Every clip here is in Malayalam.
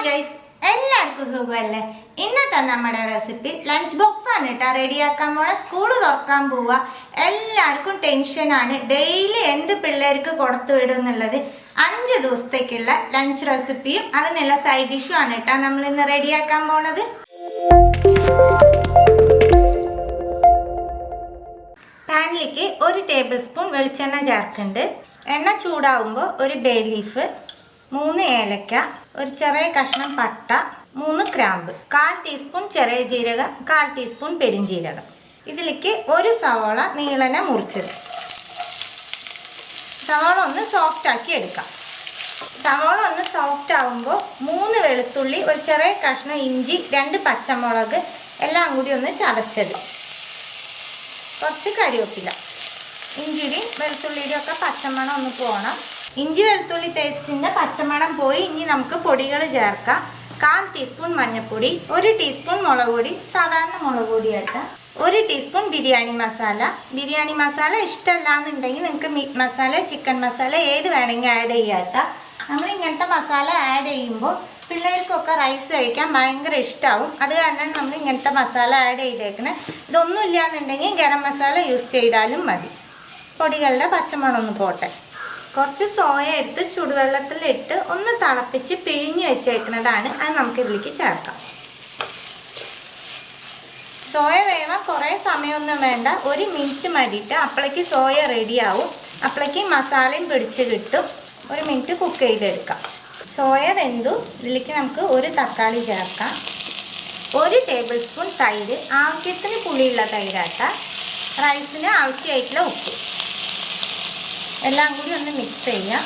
ഗൈസ്, എല്ലാവർക്കും സുഖമല്ലേ? ഇന്നത്തെ നമ്മുടെ റെസിപ്പി ലഞ്ച് ബോക്സ് ആണ് കേട്ടോ റെഡിയാക്കാൻ പോണ. സ്കൂൾ തുറക്കാൻ പോവുക, എല്ലാവർക്കും ടെൻഷനാണ്. ഡെയിലി എന്ത് പിള്ളേർക്ക് കൊടുത്തു വിടും എന്നുള്ളത്. 5 ദിവസത്തേക്കുള്ള ലഞ്ച് റെസിപ്പിയും അതിനുള്ള സൈഡ് ഡിഷും ആണ് കേട്ടോ നമ്മൾ ഇന്ന് റെഡിയാക്കാൻ പോണത്. പാനിലേക്ക് 1 ടേബിൾ സ്പൂൺ വെളിച്ചെണ്ണ ചേർക്കുന്നുണ്ട്. എണ്ണ ചൂടാവുമ്പോൾ ഒരു ബേ ലീഫ്, 3 ഏലക്ക, ഒരു ചെറിയ കഷ്ണം പട്ട, 3 ഗ്രാമ്പ്, 1/4 ടീസ്പൂൺ ചെറിയ ജീരകം, 1/4 ടീസ്പൂൺ പെരുംജീരകം. ഇതിലേക്ക് ഒരു സവാള നീളനെ മുറിച്ചത്. സവാള ഒന്ന് സോഫ്റ്റ് ആക്കി എടുക്കാം. സവാള ഒന്ന് സോഫ്റ്റ് ആകുമ്പോൾ 3 വെളുത്തുള്ളി, ഒരു ചെറിയ കഷ്ണം ഇഞ്ചി, 2 പച്ചമുളക് എല്ലാം കൂടി ഒന്ന് ചതച്ചത്, കുറച്ച് കരിവേപ്പില. ഇഞ്ചിയുടെയും വെളുത്തുള്ളിയുടെയും ഒക്കെ പച്ചമണം ഒന്ന് പോകണം. ഇഞ്ചി വെളുത്തുള്ളി പേസ്റ്റിൻ്റെ പച്ചമണം പോയി. ഇനി നമുക്ക് പൊടികൾ ചേർക്കാം. 1/4 ടീസ്പൂൺ മഞ്ഞൾപ്പൊടി, 1 ടീസ്പൂൺ മുളക് പൊടി, സാധാരണ മുളക് പൊടി ആയിട്ട്, 1 ടീസ്പൂൺ ബിരിയാണി മസാല. ബിരിയാണി മസാല ഇഷ്ടമല്ല എന്നുണ്ടെങ്കിൽ നിങ്ങൾക്ക് മീറ്റ് മസാല, ചിക്കൻ മസാല ഏത് വേണമെങ്കിൽ ആഡ് ചെയ്യാത്ത. നമ്മൾ ഇങ്ങനത്തെ മസാല ആഡ് ചെയ്യുമ്പോൾ പിള്ളേർക്കൊക്കെ റൈസ് കഴിക്കാൻ ഭയങ്കര ഇഷ്ടമാവും. അത് കാരണം നമ്മൾ ഇങ്ങനത്തെ മസാല ആഡ് ചെയ്തേക്കണേ. ഇതൊന്നും ഇല്ലയെന്നുണ്ടെങ്കിൽ ഗരം മസാല യൂസ് ചെയ്താലും മതി. പൊടികളുടെ പച്ചമണം ഒന്ന് പോട്ടെ. കുറച്ച് സോയ എടുത്ത് ചുടുവെള്ളത്തിലിട്ട് ഒന്ന് തിളപ്പിച്ച് പിഴിഞ്ഞ് വെച്ചേക്കുന്നതാണ്. അത് നമുക്ക് ഇതിലേക്ക് ചേർക്കാം. സോയ വേവാൻ കുറേ സമയമൊന്നും വേണ്ട, 1 മിനിറ്റ് മതിയിട്ട്. അപ്പോഴേക്ക് സോയ റെഡിയാവും. അപ്പോഴേക്ക് മസാലയും പിടിച്ച് കിട്ടും. 1 മിനിറ്റ് കുക്ക് ചെയ്തെടുക്കാം. സോയ വെന്തു. ഇതിലേക്ക് നമുക്ക് 1 തക്കാളി ചേർക്കാം. 1 ടേബിൾ സ്പൂൺ തൈര്, ആവശ്യത്തിന് പുളിയുള്ള തൈരാട്ടാം. റൈസിന് ആവശ്യമായിട്ടുള്ള ഉപ്പ് എല്ലാം കൂടി ഒന്ന് മിക്സ് ചെയ്യാം.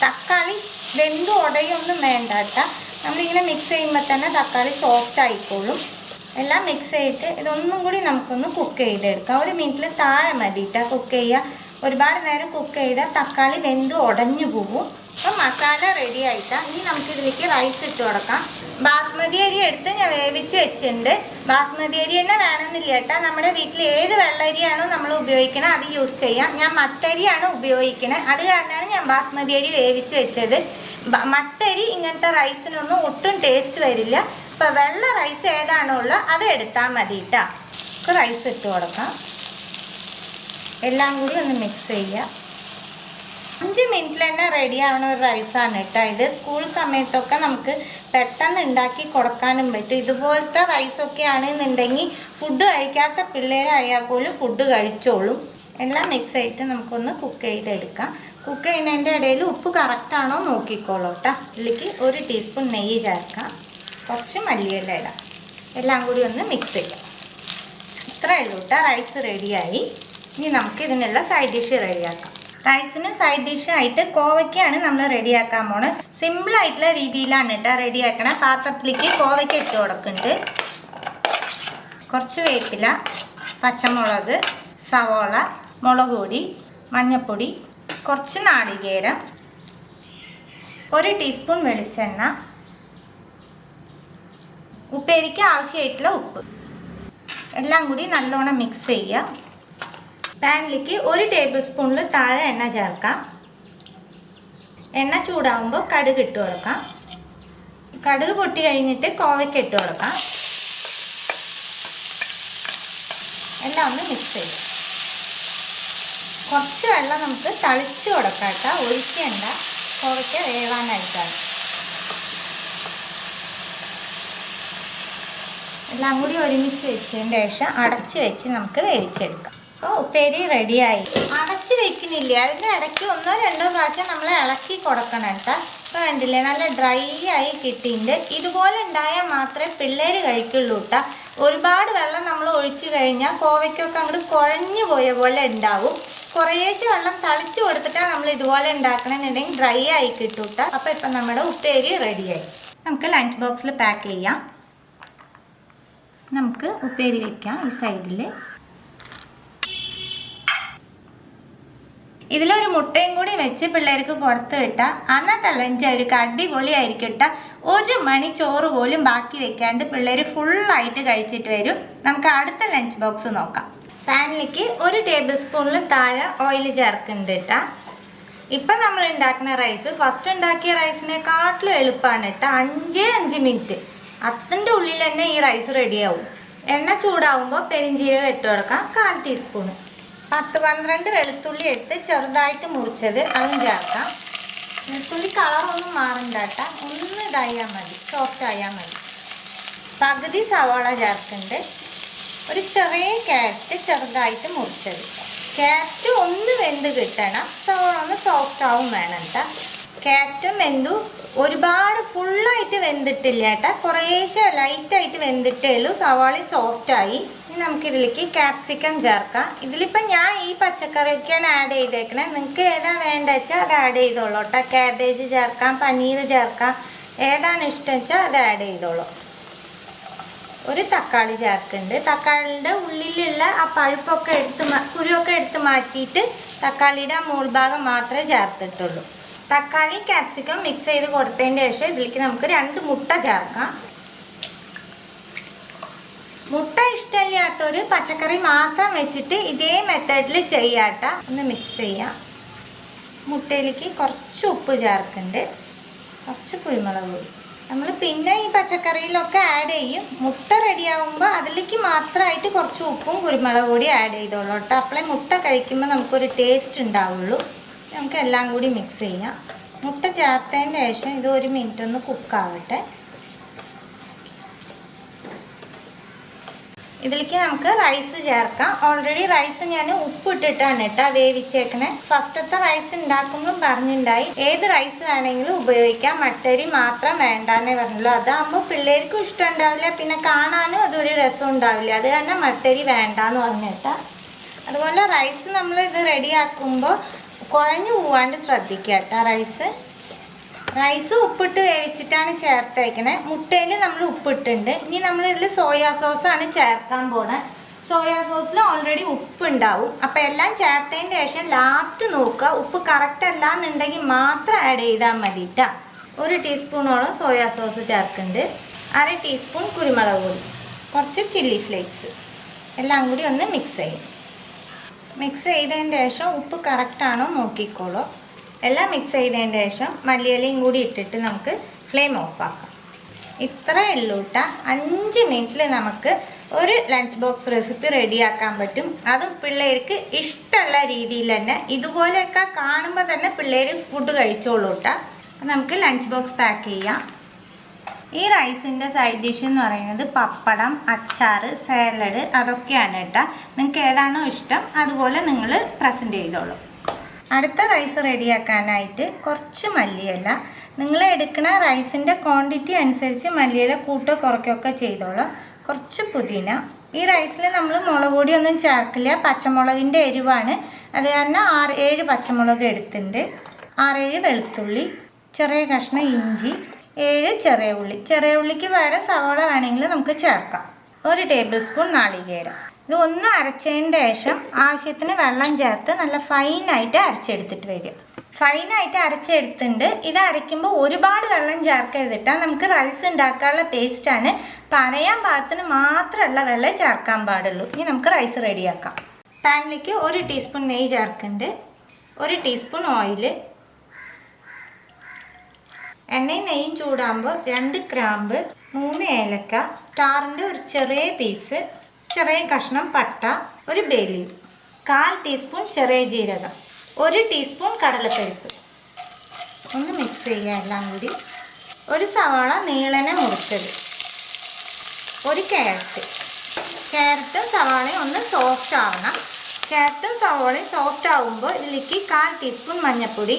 തക്കാളി വെന്ത് ഉടയൊന്നും വേണ്ട കേട്ടോ. നമ്മളിങ്ങനെ മിക്സ് ചെയ്യുമ്പോൾ തന്നെ തക്കാളി സോഫ്റ്റ് ആയിക്കോളും. എല്ലാം മിക്സ് ചെയ്തിട്ട് ഇതൊന്നും കൂടി നമുക്കൊന്ന് കുക്ക് ചെയ്തെടുക്കാം. 1 മിനിറ്റിൽ താഴെ മതിയിട്ടാ കുക്ക് ചെയ്യുക. ഒരുപാട് നേരം കുക്ക് ചെയ്താൽ തക്കാളി വെന്ത് ഉടഞ്ഞു പോകും. അപ്പം മസാല റെഡി ആയിട്ടാണ്. ഇനി നമുക്കിതിലേക്ക് റൈസ് ഇട്ട് കൊടുക്കാം. ബാസ്മതി അരി എടുത്ത് ഞാൻ വേവിച്ച് വെച്ചിട്ടുണ്ട്. ബാസ്മതി അരി തന്നെ വേണമെന്നില്ല കേട്ടോ. നമ്മുടെ വീട്ടിൽ ഏത് വെള്ളരിയാണോ നമ്മൾ ഉപയോഗിക്കണത് അത് യൂസ് ചെയ്യാം. ഞാൻ മട്ടരിയാണ് ഉപയോഗിക്കണത്. അത് കാരണമാണ് ഞാൻ ബാസ്മതി അരി വേവിച്ച് വെച്ചത്. മട്ടരി ഇങ്ങനത്തെ റൈസിനൊന്നും ഒട്ടും ടേസ്റ്റ് വരില്ല. ഇപ്പം വെള്ള റൈസ് ഏതാണോ ഉള്ളത് അത് എടുത്താൽ മതി കേട്ടോ. റൈസ് ഇട്ട് കൊടുക്കാം. എല്ലാം കൂടി ഒന്ന് മിക്സ് ചെയ്യുക. 5 മിനിറ്റിൽ തന്നെ റെഡി ആവുന്ന ഒരു റൈസാണ് കേട്ടോ ഇത്. സ്കൂൾ സമയത്തൊക്കെ നമുക്ക് പെട്ടെന്ന് ഉണ്ടാക്കി കൊടുക്കാനും പറ്റും. ഇതുപോലത്തെ റൈസൊക്കെ ആണെന്നുണ്ടെങ്കിൽ ഫുഡ് കഴിക്കാത്ത പിള്ളേരായാൽ പോലും ഫുഡ് കഴിച്ചോളും. എല്ലാം മിക്സ് ആയിട്ട് നമുക്കൊന്ന് കുക്ക് ചെയ്തെടുക്കാം. കുക്ക് ചെയ്യുന്നതിൻ്റെ ഇടയിൽ ഉപ്പ് കറക്റ്റാണോ നോക്കിക്കോളൂ കേട്ടോ. ഇതിലേക്ക് 1 ടീസ്പൂൺ നെയ്യ് ചേർക്കാം. കുറച്ച് മല്ലിയില ഇടാം. എല്ലാം കൂടി ഒന്ന് മിക്സ് ചെയ്യാം. ഇത്രയേ ഉള്ളൂ കേട്ടോ. റൈസ് റെഡിയായി. ഇനി നമുക്ക് ഇതിനുള്ള സൈഡ് ഡിഷ് റെഡിയാക്കാം. റൈസിന് സൈഡ് ഡിഷായിട്ട് കോവയ്ക്കാണ് നമ്മൾ റെഡിയാക്കാൻ പോണത്. സിമ്പിളായിട്ടുള്ള രീതിയിലാണ് കേട്ടോ റെഡിയാക്കണം. പാത്രത്തിലേക്ക് കോവയ്ക്ക ഇട്ട് കൊടുക്കുന്നുണ്ട്. കുറച്ച് വേപ്പില, പച്ചമുളക്, സവോള, മുളക് പൊടി, മഞ്ഞൾപ്പൊടി, കുറച്ച് നാളികേരം, 1 ടീസ്പൂൺ വെളിച്ചെണ്ണ, ഉപ്പേരിക്ക് ആവശ്യമായിട്ടുള്ള ഉപ്പ് എല്ലാം കൂടി നല്ലോണം മിക്സ് ചെയ്യുക. പാനിലേക്ക് 1 ടേബിൾ സ്പൂണിൽ താഴെ എണ്ണ ചേർക്കാം. എണ്ണ ചൂടാവുമ്പോൾ കടുക് ഇട്ട് കൊടുക്കാം. കടുക് പൊട്ടി കഴിഞ്ഞിട്ട് കോവയ്ക്ക ഇട്ട് കൊടുക്കാം. എല്ലാം ഒന്ന് മിക്സ് ചെയ്യാം. കുറച്ച് വെള്ളം നമുക്ക് തളിച്ച് കൊടുക്കാം കേട്ടോ. ഒഴിക്കേണ്ട, കോവയ്ക്ക വേവാനായിട്ടാണ്. എല്ലാം കൂടി ഒരുമിച്ച് വെച്ചതിന് ശേഷം അടച്ച് വെച്ച് നമുക്ക് വേവിച്ചെടുക്കാം. അപ്പോൾ ഉപ്പേരി റെഡിയായി. അടച്ച് വെക്കുന്നില്ല, അതിൻ്റെ ഇടയ്ക്ക് 1-2 പ്രാവശ്യം നമ്മൾ ഇളക്കി കൊടുക്കണം കേട്ടോ. ഇപ്പോൾ വേണ്ടില്ലേ, നല്ല ഡ്രൈ ആയി കിട്ടിയിട്ടുണ്ട്. ഇതുപോലെ ഉണ്ടായാൽ മാത്രമേ പിള്ളേർ കഴിക്കുള്ളൂ കേട്ടോ. ഒരുപാട് വെള്ളം നമ്മൾ ഒഴിച്ച് കഴിഞ്ഞാൽ കോവയ്ക്കൊക്കെ അങ്ങോട്ട് കുഴഞ്ഞു പോയ പോലെ ഉണ്ടാവും. കുറേശ്ശെ വെള്ളം തളിച്ച് കൊടുത്തിട്ടാണ് നമ്മൾ ഇതുപോലെ ഉണ്ടാക്കണമെന്നുണ്ടെങ്കിൽ ഡ്രൈ ആയി കിട്ടും കേട്ടോ. അപ്പോൾ ഇപ്പം നമ്മുടെ ഉപ്പേരി റെഡിയായി. നമുക്ക് ലഞ്ച് ബോക്സിൽ പാക്ക് ചെയ്യാം. നമുക്ക് ഉപ്പേരി വയ്ക്കാം. ഈ സൈഡിൽ ഇതിലൊരു മുട്ടയും കൂടി വെച്ച് പിള്ളേർക്ക് കൊടുത്തു വിട്ടാൽ അന്നത്തെ ലഞ്ച് അവർക്ക് അടിപൊളിയായിരിക്കും കേട്ടോ. 1 മണി ചോറ് പോലും ബാക്കി വെക്കാണ്ട് പിള്ളേർ ഫുള്ളായിട്ട് കഴിച്ചിട്ട് വരും. നമുക്ക് അടുത്ത ലഞ്ച് ബോക്സ് നോക്കാം. പാനിലേക്ക് 1 ടേബിൾ സ്പൂണിൽ താഴെ ഓയിൽ ചേർക്കുന്നുണ്ട് കേട്ടോ. ഇപ്പം നമ്മൾ ഉണ്ടാക്കുന്ന റൈസ് ഫസ്റ്റ് ഉണ്ടാക്കിയ റൈസിനെക്കാട്ടിലും എളുപ്പമാണ് കേട്ടോ. 5 മിനിറ്റ് അതിൻ്റെ ഉള്ളിൽ തന്നെ ഈ റൈസ് റെഡിയാവും. എണ്ണ ചൂടാവുമ്പോൾ പെരിഞ്ചീരകം ഇട്ട് കൊടുക്കാം 1/4 ടീസ്പൂൺ. 10-12 വെളുത്തുള്ളി എടുത്ത് ചെറുതായിട്ട് മുറിച്ചത് അതും ചേർക്കാം. വെളുത്തുള്ളി കളറൊന്നും മാറണ്ട കേട്ടോ, ഒന്ന് ഇതായാൽ മതി, സോഫ്റ്റ് ആയാൽ മതി. പകുതി സവാള ചേർക്കുന്നുണ്ട്. ഒരു ചെറിയ ക്യാരറ്റ് ചെറുതായിട്ട് മുറിച്ചത്. ക്യാരറ്റ് ഒന്ന് വെന്ത് കിട്ടണം, സവാള ഒന്ന് സോഫ്റ്റ് ആവും വേണം കേട്ടോ. ക്യാരറ്റും വെന്തു, ഒരുപാട് ഫുള്ളായിട്ട് വെന്തിട്ടില്ല കേട്ടോ, കുറേശ്ശെ ലൈറ്റായിട്ട് വെന്തിട്ടേ ഉള്ളൂ. സവാള സോഫ്റ്റായി. ഇനി നമുക്കിതിലേക്ക് ക്യാപ്സിക്കം ചേർക്കാം. ഇതിലിപ്പം ഞാൻ ഈ പച്ചക്കറിയൊക്കെയാണ് ആഡ് ചെയ്തേക്കണേ. നിങ്ങൾക്ക് ഏതാ വേണ്ടത് വെച്ചാൽ അത് ആഡ് ചെയ്തോളൂ കേട്ടോ. കാബേജ് ചേർക്കാം, പനീർ ചേർക്കാം, ഏതാണ് ഇഷ്ടം വെച്ചാൽ അത് ആഡ് ചെയ്തോളൂ. ഒരു തക്കാളി ചേർക്കുന്നുണ്ട്. തക്കാളിയുടെ ഉള്ളിലുള്ള ആ പഴുപ്പൊക്കെ കുരുവൊക്കെ എടുത്ത് മാറ്റിയിട്ട് തക്കാളിയുടെ ആ മുൾഭാഗം മാത്രമേ ചേർത്തിട്ടുള്ളൂ. തക്കാളി ക്യാപ്സിക്കം മിക്സ് ചെയ്ത് കൊടുത്തതിന് ശേഷം ഇതിലേക്ക് നമുക്ക് 2 മുട്ട ചേർക്കാം. മുട്ട ഇഷ്ടമില്ലാത്തൊരു പച്ചക്കറി മാത്രം വെച്ചിട്ട് ഇതേ മെത്തേഡിൽ ചെയ്യാട്ട. ഒന്ന് മിക്സ് ചെയ്യാം. മുട്ടയിലേക്ക് കുറച്ച് ഉപ്പ് ചേർക്കുന്നുണ്ട്, കുറച്ച് കുരുമുളക് പൊടി. നമ്മൾ പിന്നെ ഈ പച്ചക്കറിയിലൊക്കെ ആഡ് ചെയ്യും. മുട്ട റെഡിയാവുമ്പോൾ അതിലേക്ക് മാത്രമായിട്ട് കുറച്ച് ഉപ്പും കുരുമുളക് പൊടി ആഡ് ചെയ്തോളൂ കേട്ടോ. അപ്പോഴേ മുട്ട കഴിക്കുമ്പോൾ നമുക്കൊരു ടേസ്റ്റ് ഉണ്ടാവുള്ളൂ. നമുക്ക് എല്ലാം കൂടി മിക്സ് ചെയ്യാം. മുട്ട ചേർത്തതിന് ശേഷം ഇത് 1 മിനിറ്റ് ഒന്ന് കുക്കാവട്ടെ. ഇതിലേക്ക് നമുക്ക് റൈസ് ചേർക്കാം. ഓൾറെഡി റൈസ് ഞാൻ ഉപ്പിട്ടിട്ടാണ് കേട്ടോ വേവിച്ചേക്കണേ. ഫസ്റ്റത്തെ റൈസ് ഉണ്ടാക്കുമ്പോൾ പറഞ്ഞിട്ടുണ്ടായി ഏത് റൈസ് വേണമെങ്കിലും ഉപയോഗിക്കാം, മട്ടരി മാത്രം വേണ്ടാന്നേ പറഞ്ഞുള്ളൂ. അതാകുമ്പോൾ പിള്ളേർക്കും ഇഷ്ടം ഉണ്ടാവില്ല, പിന്നെ കാണാനും അതൊരു രസം ഉണ്ടാവില്ല. അത് കാരണം മട്ടരി വേണ്ടാന്ന് പറഞ്ഞു കേട്ടോ. അതുപോലെ റൈസ് നമ്മൾ ഇത് റെഡിയാക്കുമ്പോൾ കുഴഞ്ഞു പോവാണ്ട് ശ്രദ്ധിക്കുക കേട്ടോ. റൈസ് ഉപ്പിട്ട് വേവിച്ചിട്ടാണ് ചേർത്തേക്കണേ. മുട്ടയിൽ നമ്മൾ ഉപ്പിട്ടുണ്ട്. ഇനി നമ്മൾ ഇതിൽ സോയാ സോസാണ് ചേർക്കാൻ പോണേ. സോയാ സോസിൽ ഓൾറെഡി ഉപ്പ് ഉണ്ടാവും. അപ്പോൾ എല്ലാം ചേർത്തതിന് ശേഷം ലാസ്റ്റ് നോക്കുക, ഉപ്പ് കറക്റ്റ് അല്ല എന്നുണ്ടെങ്കിൽ മാത്രം ആഡ് ചെയ്താൽ മതി കേട്ടോ. 1 ടീസ്പൂണോളം സോയാ സോസ് ചേർക്കുന്നുണ്ട്. 1/2 ടീസ്പൂൺ കുരുമുളക് പൊടി, കുറച്ച് ചില്ലി ഫ്ലേക്സ്, എല്ലാം കൂടി ഒന്ന് മിക്സ് ചെയ്യും. മിക്സ് ചെയ്തതിന് ശേഷം ഉപ്പ് കറക്റ്റാണോ നോക്കിക്കോളൂ. എല്ലാം മിക്സ് ചെയ്തതിന് ശേഷം മല്ലിയിലയും കൂടി ഇട്ടിട്ട് നമുക്ക് ഫ്ലെയിം ഓഫാക്കാം. ഇത്രയേ ഉള്ളൂ കേട്ടോ. 5 മിനിറ്റിൽ നമുക്ക് ഒരു ലഞ്ച് ബോക്സ് റെസിപ്പി റെഡിയാക്കാൻ പറ്റും. അതും പിള്ളേർക്ക് ഇഷ്ടമുള്ള രീതിയിൽ തന്നെ. ഇതുപോലെയൊക്കെ കാണുമ്പോൾ തന്നെ പിള്ളേർ ഫുഡ് കഴിച്ചോളൂ കേട്ടോ. നമുക്ക് ലഞ്ച് ബോക്സ് പാക്ക് ചെയ്യാം. ഈ റൈസിൻ്റെ സൈഡ് ഡിഷ് എന്ന് പറയുന്നത് പപ്പടം, അച്ചാർ, സാലഡ് അതൊക്കെയാണ് കേട്ടോ. നിങ്ങൾക്ക് ഏതാണോ ഇഷ്ടം അതുപോലെ നിങ്ങൾ പ്രസൻറ്റ് ചെയ്തോളൂ. അടുത്ത റൈസ് റെഡിയാക്കാനായിട്ട് കുറച്ച് മല്ലിയില, നിങ്ങൾ എടുക്കുന്ന റൈസിൻ്റെ ക്വാണ്ടിറ്റി അനുസരിച്ച് മല്ലിയില കൂട്ടോ കുറയ്ക്കുകയൊക്കെ ചെയ്തോളാം. കുറച്ച് പുതിന. ഈ റൈസിൽ നമ്മൾ മുളക് പൊടിയൊന്നും ചേർക്കില്ല, പച്ചമുളകിൻ്റെ എരിവാണ്. അത് കാരണം 6-7 പച്ചമുളക് എടുത്തിട്ടുണ്ട്. 6-7 വെളുത്തുള്ളി, ചെറിയ കഷ്ണം ഇഞ്ചി, 7 ചെറിയ ഉള്ളി. ചെറിയ ഉള്ളിക്ക് പകരം സവാള വേണമെങ്കിൽ നമുക്ക് ചേർക്കാം. 1 ടേബിൾ സ്പൂൺ നാളികേരം. ഇത് ഒന്ന് അരച്ചതിന് ശേഷം ആവശ്യത്തിന് വെള്ളം ചേർത്ത് നല്ല ഫൈനായിട്ട് അരച്ചെടുത്തിട്ട് വരും. ഫൈനായിട്ട് അരച്ചെടുത്തിട്ടുണ്ട്. ഇത് അരയ്ക്കുമ്പോൾ ഒരുപാട് വെള്ളം ചേർക്കരുതിട്ടാൽ നമുക്ക് റൈസ് ഉണ്ടാക്കാനുള്ള പേസ്റ്റാണ്. പറയാൻ പാകത്തിന് മാത്രമല്ല വെള്ളം ചേർക്കാൻ പാടുള്ളൂ. ഇനി നമുക്ക് റൈസ് റെഡിയാക്കാം. പാനിലേക്ക് 1 ടീസ്പൂൺ നെയ്യ് ചേർക്കുന്നുണ്ട്, 1 ടീസ്പൂൺ ഓയിൽ. എണ്ണയും നെയ്യും ചൂടാകുമ്പോൾ 2 ഗ്രാമ്പ്, 3 ഏലക്ക, സ്റ്റാറിൻ്റെ ഒരു ചെറിയ പീസ്, ചെറിയ കഷ്ണം പട്ട, 1 ബേ ലീഫ്, 1/4 ടീസ്പൂൺ ചെറിയ ജീരകം, 1 ടീസ്പൂൺ കടലപ്പരിപ്പ്. ഒന്ന് മിക്സ് ചെയ്യുക എല്ലാം കൂടി. 1 സവാള നീളനെ മുറിച്ചത്, 1 ക്യാരറ്റും സവാളയും ഒന്ന് സോഫ്റ്റ് ആവണം. ക്യാരറ്റും സവാളയും സോഫ്റ്റ് ആവുമ്പോൾ ഇതിലേക്ക് 1/4 ടീസ്പൂൺ മഞ്ഞൾപ്പൊടി.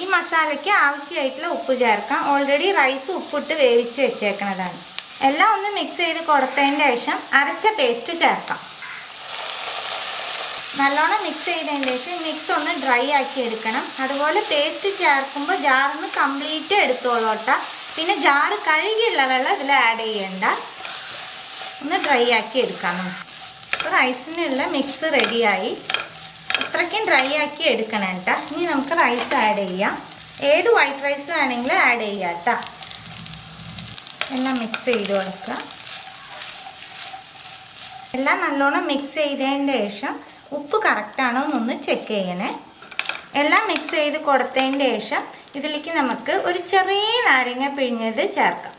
ഈ മസാലയ്ക്ക് ആവശ്യമായിട്ടുള്ള ഉപ്പ് ചേർക്കാം. ഓൾറെഡി റൈസ് ഉപ്പിട്ട് വേവിച്ച് വെച്ചേക്കുന്നതാണ്. എല്ലാം ഒന്ന് മിക്സ് ചെയ്ത് കൊടുത്തതിന് ശേഷം അരച്ച പേസ്റ്റ് ചേർക്കാം. നല്ലോണം മിക്സ് ചെയ്തതിന് ശേഷം മിക്സ് ഒന്ന് ഡ്രൈ ആക്കി എടുക്കണം. അതുപോലെ പേസ്റ്റ് ചേർക്കുമ്പോൾ ജാറിന്ന് കംപ്ലീറ്റ് എടുത്തോളൂ കേട്ടോ. പിന്നെ ജാറ് കഴുകിയുള്ള വെള്ളം ഇതിൽ ആഡ് ചെയ്യണ്ട, ഒന്ന് ഡ്രൈ ആക്കി എടുക്കാം. അപ്പോൾ റൈസിനുള്ള മിക്സ് റെഡിയായി. ഇത്രയ്ക്കും ഡ്രൈ ആക്കി എടുക്കണം കേട്ടോ. ഇനി നമുക്ക് റൈസ് ആഡ് ചെയ്യാം. ഏത് വൈറ്റ് റൈസ് വേണമെങ്കിലും ആഡ് ചെയ്യാം കേട്ടോ. എല്ലാം മിക്സ് ചെയ്ത് കൊടുക്കുക. എല്ലാം നല്ലോണം മിക്സ് ചെയ്തതിന് ശേഷം ഉപ്പ് കറക്റ്റാണോ എന്നൊന്ന് ചെക്ക് ചെയ്യണേ. എല്ലാം മിക്സ് ചെയ്ത് കൊടുത്തതിന് ശേഷം ഇതിലേക്ക് നമുക്ക് ഒരു ചെറിയ നാരങ്ങ പിഴിഞ്ഞത് ചേർക്കാം.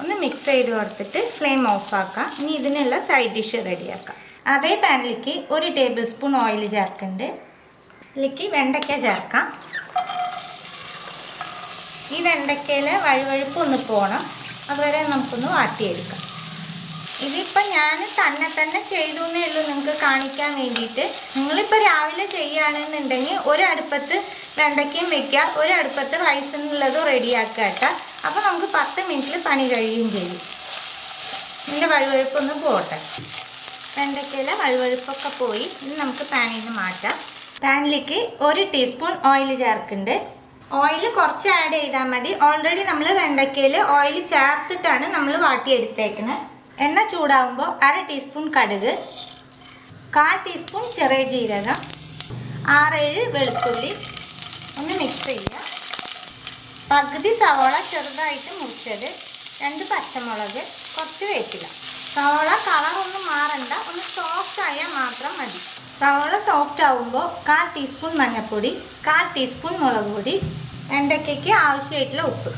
ഒന്ന് മിക്സ് ചെയ്ത് കൊടുത്തിട്ട് ഫ്ലെയിം ഓഫ് ആക്കാം. ഇനി ഇതിനുള്ള സൈഡ് ഡിഷ് റെഡിയാക്കാം. അതേ പാനിലേക്ക് 1 ടേബിൾ സ്പൂൺ ഓയിൽ ചേർക്കുന്നുണ്ട്. ഇതിലേക്ക് വെണ്ടയ്ക്ക ചേർക്കാം. ഈ വെണ്ടയ്ക്കയിൽ വഴുവഴുപ്പ് ഒന്ന് പോകണം, അതുവരെ നമുക്കൊന്ന് വാട്ടിയെടുക്കാം. ഇതിപ്പോൾ ഞാൻ തന്നെ ചെയ്തു എന്നേ ഉള്ളൂ നിങ്ങൾക്ക് കാണിക്കാൻ വേണ്ടിയിട്ട്. നിങ്ങളിപ്പോൾ രാവിലെ ചെയ്യുകയാണെന്നുണ്ടെങ്കിൽ ഒരടുപ്പത്ത് വെണ്ടയ്ക്കയും വയ്ക്കുക, ഒരടുപ്പത്ത് റൈസിനുള്ളതും റെഡിയാക്കുക കേട്ടോ. അപ്പോൾ നമുക്ക് 10 മിനിറ്റിൽ പണി കഴിയുകയും ചെയ്യും. ഇതിൻ്റെ വഴുവഴുപ്പൊന്ന് പോട്ടെ. വെണ്ടയ്ക്കയിലെ വഴുവഴുപ്പൊക്കെ പോയി. ഇനി നമുക്ക് പാനിൽ നിന്ന് മാറ്റാം. പാനിലേക്ക് 1 ടീസ്പൂൺ ഓയിൽ ചേർക്കുന്നുണ്ട്. ഓയിൽ കുറച്ച് ആഡ് ചെയ്താൽ മതി. ഓൾറെഡി നമ്മൾ വെണ്ടയ്ക്കയിൽ ഓയിൽ ചേർത്തിട്ടാണ് നമ്മൾ വാട്ടിയെടുത്തേക്കുന്നത്. എണ്ണ ചൂടാവുമ്പോൾ 1/2 ടീസ്പൂൺ കടുക്, 1/4 ടീസ്പൂൺ ചെറിയ ജീരകം, 6-7 വെളുത്തുള്ളി ഒന്ന് മിക്സ് ചെയ്യുക. പകുതി സവോള ചെറുതായിട്ട് മുറിച്ചത്, 2 പച്ചമുളക്, കുറച്ച് വേപ്പില. സവോള കളറൊന്നും മാറണ്ട, ഒന്ന് സോഫ്റ്റ് ആയാൽ മാത്രം മതി. സവോള സോഫ്റ്റ് ആവുമ്പോൾ 1/4 ടീസ്പൂൺ മഞ്ഞൾപ്പൊടി, 1/4 ടീസ്പൂൺ മുളക് പൊടി, വെണ്ടയ്ക്കയ്ക്ക് ആവശ്യമായിട്ടുള്ള ഉപ്പ്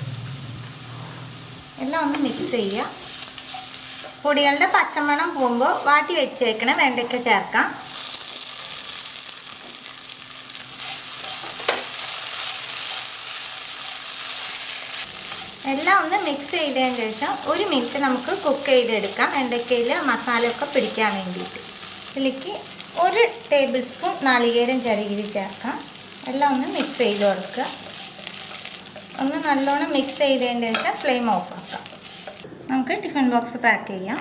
എല്ലാം ഒന്ന് മിക്സ് ചെയ്യുക. പൊടികളുടെ പച്ചമണം പോകുമ്പോൾ വാട്ടി വെച്ചേക്കണ വെണ്ടയ്ക്ക ചേർക്കാം. എല്ലാം ഒന്ന് മിക്സ് ചെയ്തതിന് ശേഷം 1 മിനിറ്റ് നമുക്ക് കുക്ക് ചെയ്തെടുക്കാം, വെണ്ടയ്ക്കയിൽ മസാലയൊക്കെ പിടിക്കാൻ വേണ്ടിയിട്ട്. ഇതിലേക്ക് 1 ടേബിൾ സ്പൂൺ നാളികേരം ചിരകി ചേർക്കാം. എല്ലാം ഒന്ന് മിക്സ് ചെയ്ത് കൊടുക്കുക. ഒന്ന് നല്ലോണം മിക്സ് ചെയ്തതിന് ശേഷം ഫ്ലെയിം ഓഫ് ആക്കാം. നമുക്ക് ടിഫിൻ ബോക്സ് പാക്ക് ചെയ്യാം.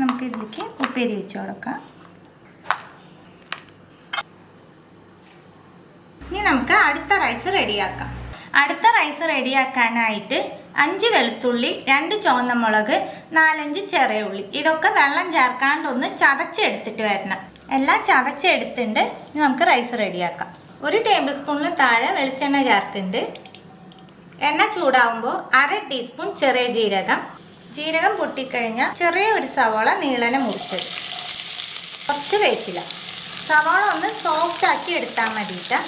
നമുക്കിതിലേക്ക് ഉപ്പേരി വെച്ച് കൊടുക്കാം. ഇനി നമുക്ക് അടുത്ത റൈസ് റെഡിയാക്കാം. അടുത്ത റൈസ് റെഡിയാക്കാനായിട്ട് 5 വെളുത്തുള്ളി, 2 ചുവന്ന മുളക്, 4-5 ചെറിയ ഉള്ളി, ഇതൊക്കെ വെള്ളം ചേർക്കാണ്ടൊന്ന് ചതച്ചെടുത്തിട്ട് വരണം. എല്ലാം ചതച്ചെടുത്തിട്ടുണ്ട്. ഇനി നമുക്ക് റൈസ് റെഡിയാക്കാം. 1 ടേബിൾ സ്പൂണിൽ താഴെ വെളിച്ചെണ്ണ ചേർക്കുന്നുണ്ട്. എണ്ണ ചൂടാവുമ്പോൾ 1/2 ടീസ്പൂൺ ചെറിയ ജീരകം, ജീരകം പൊട്ടിക്കഴിഞ്ഞാൽ ചെറിയ ഒരു സവാള നീളനെ മുറിച്ചത്, കുറച്ച് വേപ്പില. സവാള ഒന്ന് സോഫ്റ്റ് ആക്കി എടുത്താൽ മതിയിട്ട്.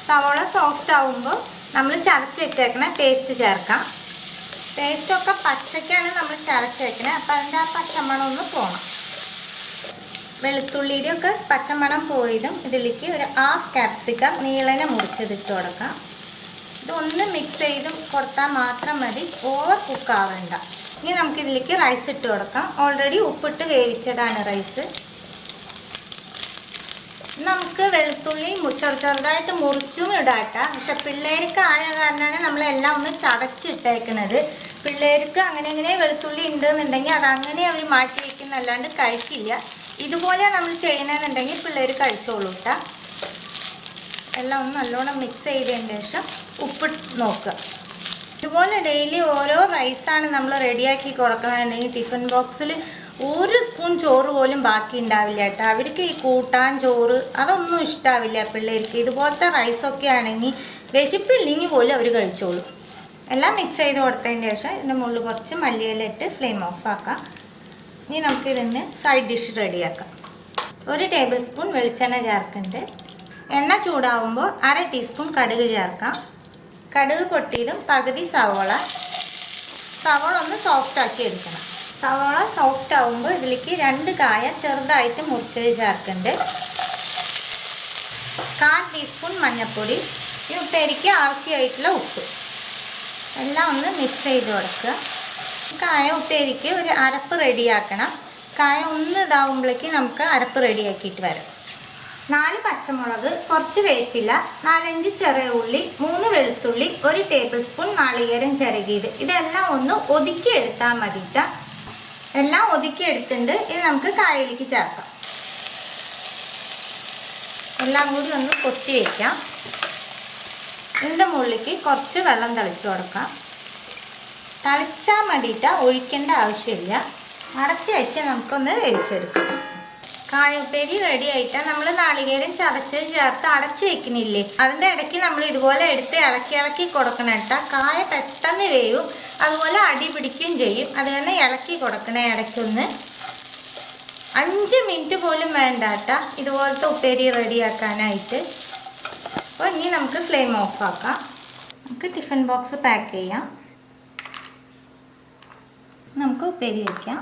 സവാള സോഫ്റ്റ് ആവുമ്പോൾ നമ്മൾ ചതച്ച് വെച്ചേക്കണ പേസ്റ്റ് ചേർക്കാം. പേസ്റ്റൊക്കെ പച്ചയ്ക്കാണ് നമ്മൾ ചതച്ച് വെക്കണത്, അപ്പം അതിൻ്റെ ആ പച്ചമണം ഒന്ന് പോകണം. വെളുത്തുള്ളിയുടെ ഒക്കെ പച്ചമണം പോയതും ഇതിലേക്ക് ഒരു 1/2 ക്യാപ്സിക്കം നീളനെ മുറിച്ചതിട്ട് കൊടുക്കാം. ഇതൊന്ന് മിക്സ് ചെയ്ത് കൊടുത്താൽ മാത്രം മതി, ഓവർ കുക്ക് ആവേണ്ട. ഇനി നമുക്കിതിലേക്ക് റൈസ് ഇട്ട് കൊടുക്കാം. ഓൾറെഡി ഉപ്പിട്ട് വേവിച്ചതാണ് റൈസ്. നമുക്ക് വെളുത്തുള്ളി ചെറുതായിട്ട് മുറിച്ചും ഇടാട്ട. പക്ഷെ പിള്ളേർക്ക് ആയ കാരണമാണ് നമ്മളെല്ലാം ഒന്ന് ചതച്ചിട്ടേക്കണത്. പിള്ളേർക്ക് അങ്ങനെ വെളുത്തുള്ളി ഉണ്ടെന്നുണ്ടെങ്കിൽ അതങ്ങനെ അവർ മാറ്റി വയ്ക്കുന്നല്ലാണ്ട് കഴിക്കില്ല. ഇതുപോലെ നമ്മൾ ചെയ്യണമെന്നുണ്ടെങ്കിൽ പിള്ളേർ കഴിച്ചോളൂ കേട്ടോ. എല്ലാം ഒന്ന് നല്ലോണം മിക്സ് ചെയ്തതിന് ശേഷം ഉപ്പിട്ട് നോക്കുക. ഇതുപോലെ ഡെയിലി ഓരോ റൈസാണ് നമ്മൾ റെഡിയാക്കി കൊടുക്കണമെന്നുണ്ടെങ്കിൽ ടിഫിൻ ബോക്സിൽ 1 സ്പൂൺ ചോറ് പോലും ബാക്കി ഉണ്ടാവില്ല കേട്ടോ. അവർക്ക് ഈ കൂട്ടാൻ ചോറ് അതൊന്നും ഇഷ്ടാവില്ല പിള്ളേർക്ക്. ഇതുപോലത്തെ റൈസൊക്കെ ആണെങ്കിൽ വിശപ്പില്ലെങ്കിൽ പോലും അവർ കഴിച്ചോളും. എല്ലാം മിക്സ് ചെയ്ത് കൊടുത്തതിന് ശേഷം ഇതിൻ്റെ മുകളിൽ കുറച്ച് മല്ലിയില ഇട്ട് ഫ്ലെയിം ഓഫ് ആക്കാം. ഇനി നമുക്കിതിന് സൈഡ് ഡിഷ് റെഡിയാക്കാം. 1 ടേബിൾ സ്പൂൺ വെളിച്ചെണ്ണ ചേർക്കുന്നുണ്ട്. എണ്ണ ചൂടാവുമ്പോൾ 1/2 ടീസ്പൂൺ കടുക് ചേർക്കാം. കടുക് പൊട്ടിയതും പകുതി സവോള ഒന്ന് സോഫ്റ്റാക്കി എടുക്കണം. സവോള സോഫ്റ്റ് ആവുമ്പോൾ ഇതിലേക്ക് 2 കായ ചെറുതായിട്ട് മുറിച്ചത് ചേർക്കുന്നുണ്ട്. 1/4 ടീസ്പൂൺ മഞ്ഞൾപ്പൊടി, ഈ ഉപ്പേരിക്ക് ആവശ്യമായിട്ടുള്ള ഉപ്പ് എല്ലാം ഒന്ന് മിക്സ് ചെയ്ത് കൊടുക്കുക. കായ ഉപ്പേരിക്ക് ഒരു അരപ്പ് റെഡിയാക്കണം. കായ ഒന്ന് ഇതാവുമ്പോഴേക്ക് നമുക്ക് അരപ്പ് റെഡിയാക്കിയിട്ട് വരാം. 4 പച്ചമുളക്, കുറച്ച് വേപ്പില, 4-5 ചെറിയ ഉള്ളി, 3 വെളുത്തുള്ളി, 1 ടേബിൾ സ്പൂൺ നാളികേരം ചിരകിയത്. ഇതെല്ലാം ഒന്ന് ഒതുക്കി എടുത്താൽ മതിയിട്ട്. എല്ലാം ഒതുക്കി എടുത്തിട്ടുണ്ട്. ഇത് നമുക്ക് കായയിലേക്ക് ചേർക്കാം. എല്ലാം കൂടി ഒന്ന് കൊത്തി വയ്ക്കാം. ഇതിൻ്റെ മുകളിലേക്ക് കുറച്ച് വെള്ളം തളിച്ചു കൊടുക്കാം. തളിച്ചാൽ മതിയിട്ട്, ഒഴിക്കേണ്ട ആവശ്യമില്ല. അടച്ച് വെച്ച് നമുക്കൊന്ന് വേവിച്ചെടുക്കാം. കായുപ്പേരി റെഡി ആയിട്ട് നമ്മൾ നാളികേരം ചതച്ച് ചേർത്ത് അടച്ച് വെക്കുന്നില്ലേ, അതിൻ്റെ ഇടയ്ക്ക് നമ്മൾ ഇതുപോലെ എടുത്ത് ഇളക്കി കൊടുക്കണം കേട്ടോ. കായ പെട്ടെന്ന് വേവും, അതുപോലെ അടി പിടിക്കുകയും ചെയ്യും. അത് തന്നെ ഇളക്കി കൊടുക്കണേ ഇടയ്ക്കൊന്ന്. 5 മിനിറ്റ് പോലും വേണ്ട കേട്ടോ ഇതുപോലത്തെ ഉപ്പേരി റെഡിയാക്കാനായിട്ട്. അപ്പോൾ ഇനി നമുക്ക് ഫ്ലെയിം ഓഫ് ആക്കാം. നമുക്ക് ടിഫിൻ ബോക്സ് പാക്ക് ചെയ്യാം. നമുക്ക് ഉപ്പേരി വയ്ക്കാം.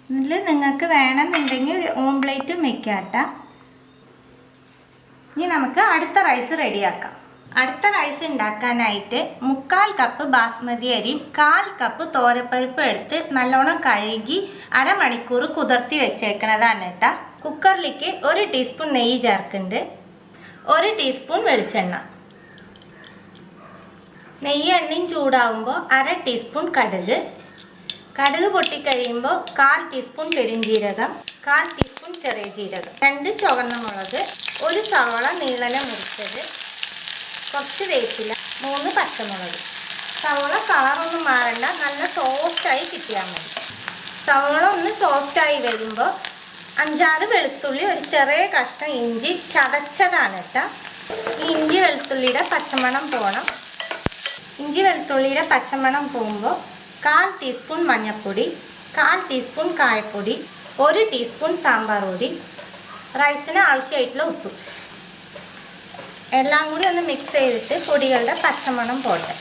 ഇതിൽ നിങ്ങൾക്ക് വേണമെന്നുണ്ടെങ്കിൽ ഒരു ഓംപ്ലേറ്റും വെക്കാം കേട്ടോ. ഇനി നമുക്ക് അടുത്ത റൈസ് റെഡിയാക്കാം. അടുത്ത റൈസ് ഉണ്ടാക്കാനായിട്ട് 3/4 കപ്പ് ബാസ്മതി അരിയും 1/4 കപ്പ് തോരപ്പരിപ്പ് എടുത്ത് നല്ലോണം കഴുകി അരമണിക്കൂർ കുതിർത്തി വെച്ചേക്കണതാണ് കേട്ടോ. കുക്കറിലേക്ക് 1 ടീസ്പൂൺ നെയ്യ് ചേർക്കുന്നുണ്ട്, 1 ടീസ്പൂൺ വെളിച്ചെണ്ണ. നെയ്യ് എണ്ണയും ചൂടാവുമ്പോൾ 1/2 ടീസ്പൂൺ കടുക്. കടുക് പൊട്ടിക്കഴിയുമ്പോൾ 1/4 ടീസ്പൂൺ പെരുംജീരകം, 1/4 ടീസ്പൂൺ ചെറിയ ജീരകം, 2 ചുവന്ന മുളക്, 1 സവാള നീളനെ മുറിച്ചത്, കുറച്ച് വേപ്പില, 3 പച്ചമുളക്. സവാള കളറൊന്നും മാറണ്ട, നല്ല സോഫ്റ്റായി കിട്ടിയാൽ മതി. സവാള ഒന്ന് സോഫ്റ്റായി വരുമ്പോൾ 5-6 വെളുത്തുള്ളി, ഒരു ചെറിയ കഷ്ണം ഇഞ്ചി ചതച്ചതാണ് കേട്ടോ. ഈ ഇഞ്ചി വെളുത്തുള്ളിയുടെ പച്ചമണം പോകണം. ഇഞ്ചി വെളുത്തുള്ളിയുടെ പച്ചമണം പോകുമ്പോൾ 1/4 ടീസ്പൂൺ മഞ്ഞൾപ്പൊടി, 1/4 ടീസ്പൂൺ കായപ്പൊടി, 1 ടീസ്പൂൺ സാമ്പാർ പൊടി, റൈസിന് ആവശ്യമായിട്ടുള്ള ഉപ്പ് എല്ലാം കൂടി ഒന്ന് മിക്സ് ചെയ്തിട്ട് പൊടികളുടെ പച്ചമണം പോട്ടെ.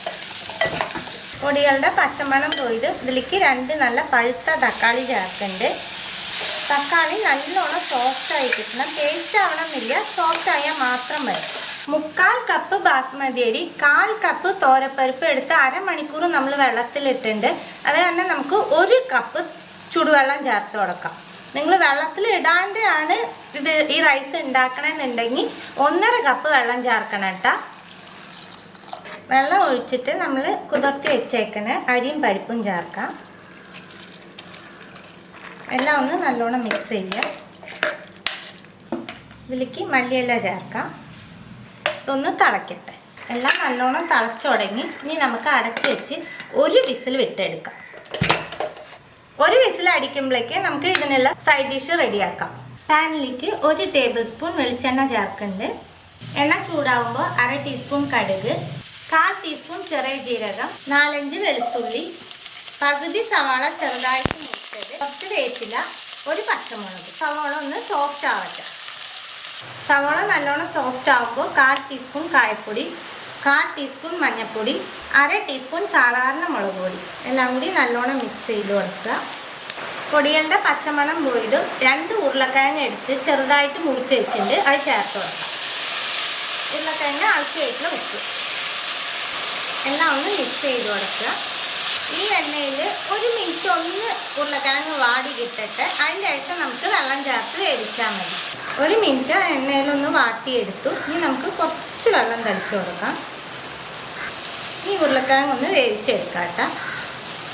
പൊടികളുടെ പച്ചമണം പോയിട്ട് ഇതിലേക്ക് 2 നല്ല പഴുത്ത തക്കാളി ചേർക്കുന്നുണ്ട്. തക്കാളി നല്ലോണം സോഫ്റ്റായി കിട്ടണം, ടേസ്റ്റ് ആവണമെന്നില്ല, സോഫ്റ്റ് ആയാൽ മാത്രം മതി. 3/4 കപ്പ് ബാസ്മതി അരി, 1/4 കപ്പ് തോരപ്പരിപ്പ് എടുത്ത് അരമണിക്കൂർ നമ്മൾ വെള്ളത്തിലിട്ടുണ്ട്. അത് കാരണം നമുക്ക് 1 കപ്പ് ചുടുവെള്ളം ചേർത്ത് കൊടുക്കാം. നിങ്ങൾ വെള്ളത്തിൽ ഇടാണ്ടാണ് ഈ റൈസ് ഉണ്ടാക്കണമെന്നുണ്ടെങ്കിൽ 1.5 കപ്പ് വെള്ളം ചേർക്കണം കേട്ടോ. വെള്ളം ഒഴിച്ചിട്ട് നമ്മൾ കുതിർത്തി വെച്ചേക്കണ അരിയും പരിപ്പും ചേർക്കാം. എല്ലാം ഒന്ന് നല്ലോണം മിക്സ് ചെയ്യുക. ഇതിലേക്ക് മല്ലിയില ചേർക്കാം. ഇതൊന്ന് തിളയ്ക്കട്ടെ. എല്ലാം നല്ലോണം തിളച്ചു തുടങ്ങി. ഇനി നമുക്ക് അടച്ച് വെച്ച് 1 വിസിൽ വിട്ടെടുക്കാം. 1 വിസിൽ അടിക്കുമ്പോഴേക്ക് നമുക്ക് ഇതിനുള്ള സൈഡ് ഡിഷ് റെഡിയാക്കാം. പാനിലേക്ക് 1 ടേബിൾ സ്പൂൺ വെളിച്ചെണ്ണ ചേർക്കുന്നുണ്ട്. എണ്ണ ചൂടാവുമ്പോൾ 1/2 ടീസ്പൂൺ കടുക്, 1/4 ടീസ്പൂൺ ചെറിയ ജീരകം, 4-5 വെളുത്തുള്ളി, പകുതി സവാള ചെറുതായിട്ട് മുറിച്ചത്, കുറച്ച് വേപ്പില, 1 പച്ചമുളക്. സവാള ഒന്ന് സോഫ്റ്റ് ആവട്ടെ. സവാള നല്ലോണം സോഫ്റ്റ് ആകുമ്പോൾ 1/4 ടീസ്പൂൺ കായപ്പൊടി, 1/4 ടീസ്പൂൺ മഞ്ഞൾപ്പൊടി, 1/2 ടീസ്പൂൺ സാധാരണ മുളക് പൊടി എല്ലാം കൂടി നല്ലോണം മിക്സ് ചെയ്ത് കൊടുക്കുക. പൊടികളുടെ പച്ചമണം പോയിട്ട് 2 ഉരുളക്കിഴങ്ങ് എടുത്ത് ചെറുതായിട്ട് മുറിച്ച് വെച്ചിട്ടുണ്ട്, അത് ചേർത്ത് കൊടുക്കാം. ഉരുളക്കിഴങ്ങ് ആവശ്യമായിട്ടുള്ള ഉപ്പ് എല്ലാം ഒന്ന് മിക്സ് ചെയ്ത് കൊടുക്കുക. ഈ എണ്ണയിൽ 1 മിനിറ്റ് ഒന്ന് ഉരുളക്കിഴങ്ങ് വാടി കിട്ടട്ടെ. അതിൻ്റെ ശേഷം നമുക്ക് വെള്ളം ചേർത്ത് വേവിച്ചാൽ മതി. 1 മിനിറ്റ് എണ്ണയിലൊന്ന് വാട്ടിയെടുത്തു. ഇനി നമുക്ക് കുറച്ച് വെള്ളം തളിച്ച് കൊടുക്കാം. ഈ ഉരുളക്കിഴങ്ങ് ഒന്ന് വേവിച്ചെടുക്കാം കേട്ടോ.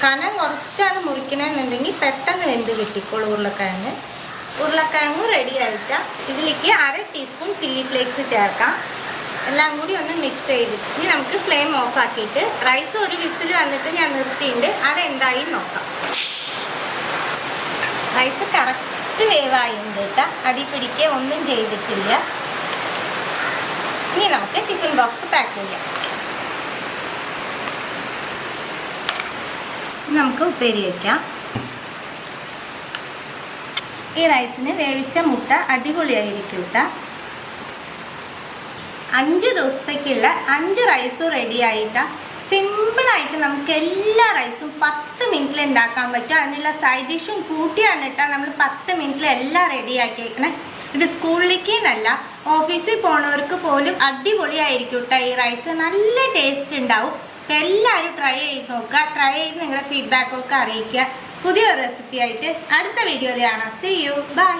കനം കുറച്ചാണ് മുറിക്കണമെന്നുണ്ടെങ്കിൽ പെട്ടെന്ന് വെന്ത് കിട്ടിക്കോളൂ ഉരുളക്കിഴങ്ങ്. ഉരുളക്കിഴങ്ങ് റെഡി ആയിട്ടാൽ ഇതിലേക്ക് 1/2 ടീസ്പൂൺ ചില്ലി ഫ്ലേക്സ് ചേർക്കാം. എല്ലാം കൂടി ഒന്ന് മിക്സ് ചെയ്തിട്ട് ഇനി നമുക്ക് ഫ്ലെയിം ഓഫ് ആക്കിയിട്ട് റൈസ് 1 വിസിൽ വന്നിട്ട് ഞാൻ നിർത്തിയിട്ട് അതെന്തായി നോക്കാം. റൈസ് കറക്റ്റ് വേവായിട്ടുണ്ട് കേട്ടോ. അടി പിടിക്കുക ഒന്നും ചെയ്തിട്ടില്ല. ഇനി നമുക്ക് ടിഫിൻ ബോക്സ് പാക്ക് ചെയ്യാം. നമുക്ക് ഉപ്പേരി വയ്ക്കാം. ഈ റൈസിന് വേവിച്ച മുട്ട അടിപൊളിയായിരിക്കും കേട്ടോ. 5 ദിവസത്തേക്കുള്ള 5 റൈസും റെഡി ആയിട്ടാണ്. സിമ്പിളായിട്ട് നമുക്ക് എല്ലാ റൈസും 10 മിനിറ്റിൽ ഉണ്ടാക്കാൻ പറ്റും. അതിനുള്ള സൈഡ് ഡിഷും കൂട്ടിയാണ് കേട്ടോ നമ്മൾ 10 മിനിറ്റിൽ എല്ലാം റെഡിയാക്കിയേക്കണേ. ഇത് സ്കൂളിലേക്ക് എന്നല്ല, ഓഫീസിൽ പോണവർക്ക് പോലും അടിപൊളിയായിരിക്കും കേട്ടോ. ഈ റൈസ് നല്ല ടേസ്റ്റ് ഉണ്ടാവും. അപ്പോൾ എല്ലാവരും ട്രൈ ചെയ്ത് നോക്കുക. ട്രൈ ചെയ്ത് നിങ്ങളുടെ ഫീഡ്ബാക്കൊക്കെ അറിയിക്കുക. പുതിയൊരു റെസിപ്പി ആയിട്ട് അടുത്ത വീഡിയോയിൽ കാണാം. See you, by.